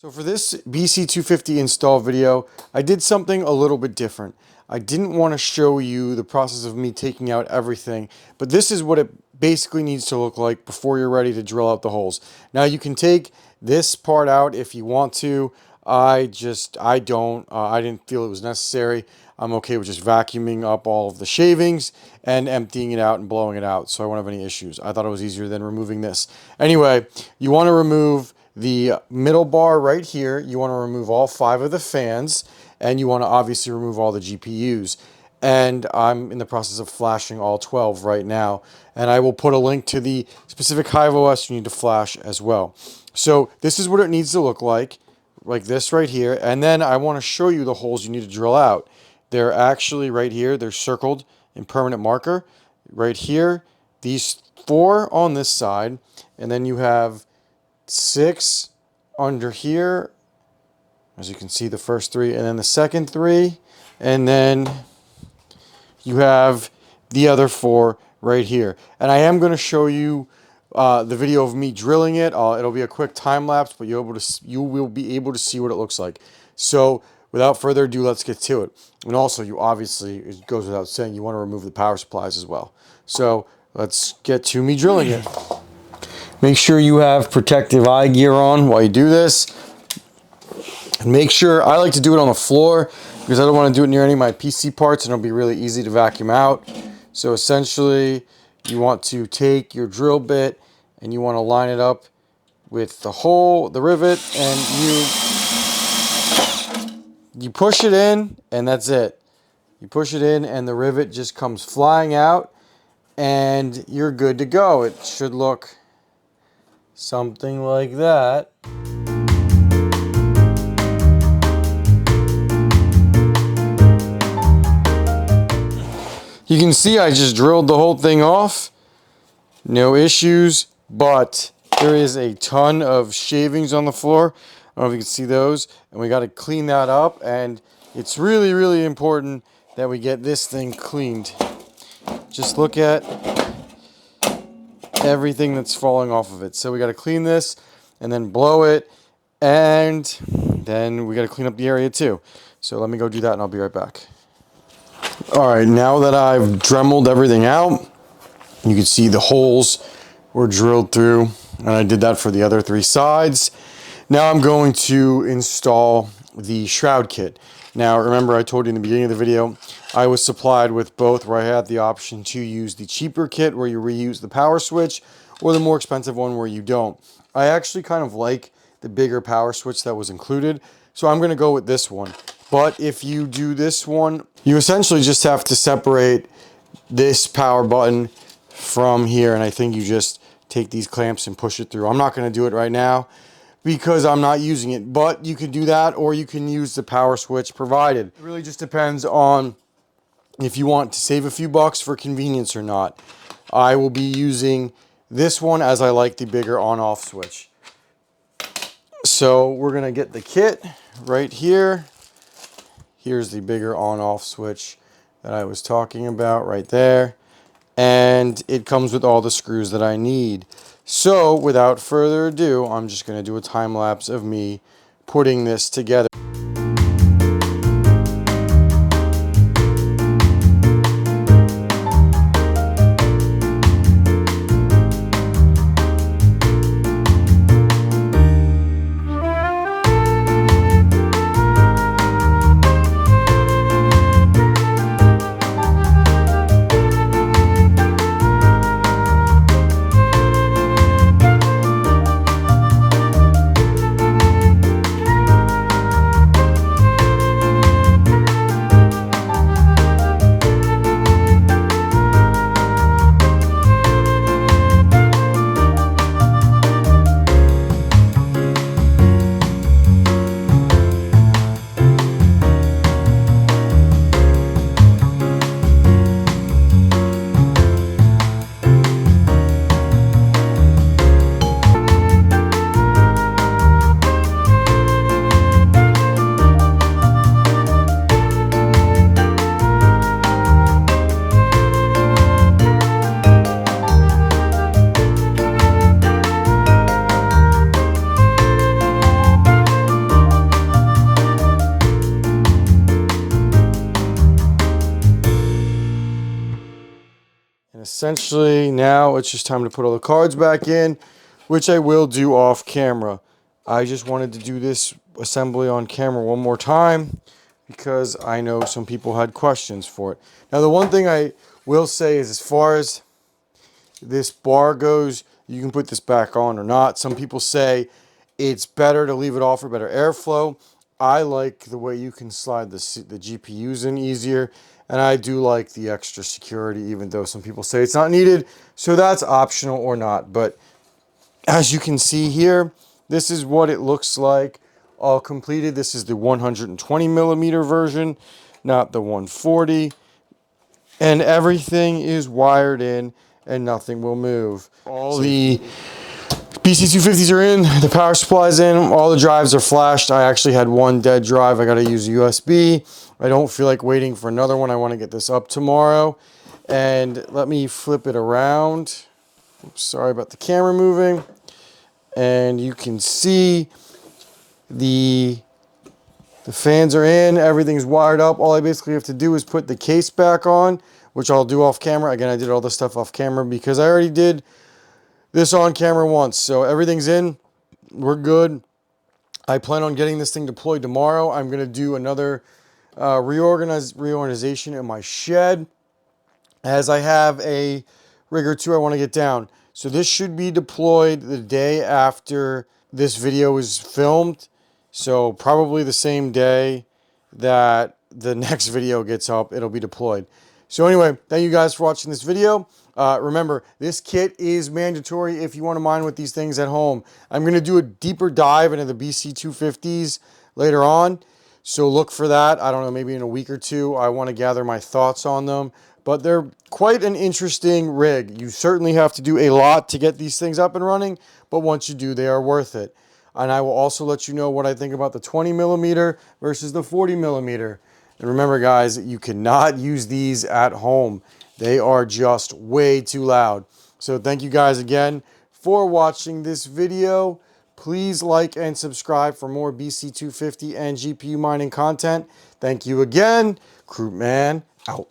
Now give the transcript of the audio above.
So for this BC250 install video, I did something a little bit different. I didn't want to show you the process of me taking out everything, but this is what it basically needs to look like before you're ready to drill out the holes. Now you can take this part out if you want to. I didn't feel it was necessary. I'm okay with just vacuuming up all of the shavings and emptying it out and blowing it out so I won't have any issues. I thought it was easier than removing this. Anyway, you want to remove the middle bar right here. You want to remove all 5 of the fans, and you want to obviously remove all the GPUs. And I'm in the process of flashing all 12 right now, and I will put a link to the specific Hive OS you need to flash as well. So this is what it needs to look like this right here. And then I want to show you the holes you need to drill out. They're actually right here. They're circled in permanent marker right here. These 4 on this side, and then you have 6 under here, as you can see, the first 3, and then the second 3, and then you have the other 4 right here. And I am going to show you the video of me drilling it. It'll be a quick time lapse, but you will be able to see what it looks like. So without further ado, let's get to it. And also, you obviously, it goes without saying, you want to remove the power supplies as well. So let's get to me drilling it. Make sure you have protective eye gear on while you do this. And make sure, I like to do it on the floor because I don't want to do it near any of my PC parts, and it'll be really easy to vacuum out. So essentially, you want to take your drill bit and you want to line it up with the hole, the rivet, and you push it in, and that's it. You push it in and the rivet just comes flying out, and you're good to go. It should look something like that. You can see I just drilled the whole thing off. No issues, but there is a ton of shavings on the floor. I don't know if you can see those, and we got to clean that up, and it's really, really important that we get this thing cleaned. Just look at everything that's falling off of it. So we got to clean this and then blow it, and then we got to clean up the area too. So let me go do that and I'll be right back. Alright, now that I've dremeled everything out, you can see the holes were drilled through, and I did that for the other 3 sides. Now I'm going to install the shroud kit. Now remember, I told you in the beginning of the video, I was supplied with both, where I had the option to use the cheaper kit where you reuse the power switch, or the more expensive one where you don't. I actually kind of like the bigger power switch that was included, so I'm going to go with this one. But if you do this one, you essentially just have to separate this power button from here, and I think you just take these clamps and push it through. I'm not going to do it right now because I'm not using it, but you can do that, or you can use the power switch provided. It really just depends on if you want to save a few bucks for convenience or not. I will be using this one as I like the bigger on-off switch. So we're going to get the kit right here. Here's the bigger on-off switch that I was talking about right there. And it comes with all the screws that I need. So without further ado, I'm just going to do a time lapse of me putting this together. essentially now it's just time to put all the cards back in, which I will do off camera. I just wanted to do this assembly on camera one more time because I know some people had questions for it. Now, the one thing I will say is, as far as this bar goes, you can put this back on or not. Some people say it's better to leave it off for better airflow. I like the way you can slide the GPUs in easier, and I do like the extra security, even though some people say it's not needed. So that's optional or not. But as you can see here, this is what it looks like all completed. This is the 120 millimeter version, not the 140. And everything is wired in and nothing will move. All the BC250s are in, the power supply's in, all the drives are flashed. I actually had one dead drive. I got to use USB. I don't feel like waiting for another one. I want to get this up tomorrow. And let me flip it around. Oops, sorry about the camera moving. And you can see the fans are in, everything's wired up. All I basically have to do is put the case back on, which I'll do off camera. Again, I did all this stuff off camera because I already did this on camera once. So everything's in, we're good. I plan on getting this thing deployed tomorrow. I'm gonna do another reorganization in my shed, as I have a rig or two I want to get down. So this should be deployed the day after this video is filmed. So probably the same day that the next video gets up, it'll be deployed. So anyway, thank you guys for watching this video. Remember, this kit is mandatory if you want to mine with these things at home. I'm going to do a deeper dive into the BC250s later on. So look for that. I don't know, maybe in a week or two. I want to gather my thoughts on them. But they're quite an interesting rig. You certainly have to do a lot to get these things up and running. But once you do, they are worth it. And I will also let you know what I think about the 20 millimeter versus the 40 millimeter. And remember, guys, you cannot use these at home. They are just way too loud. So thank you guys again for watching this video. Please like and subscribe for more BC250 and GPU mining content. Thank you again. Krootman out.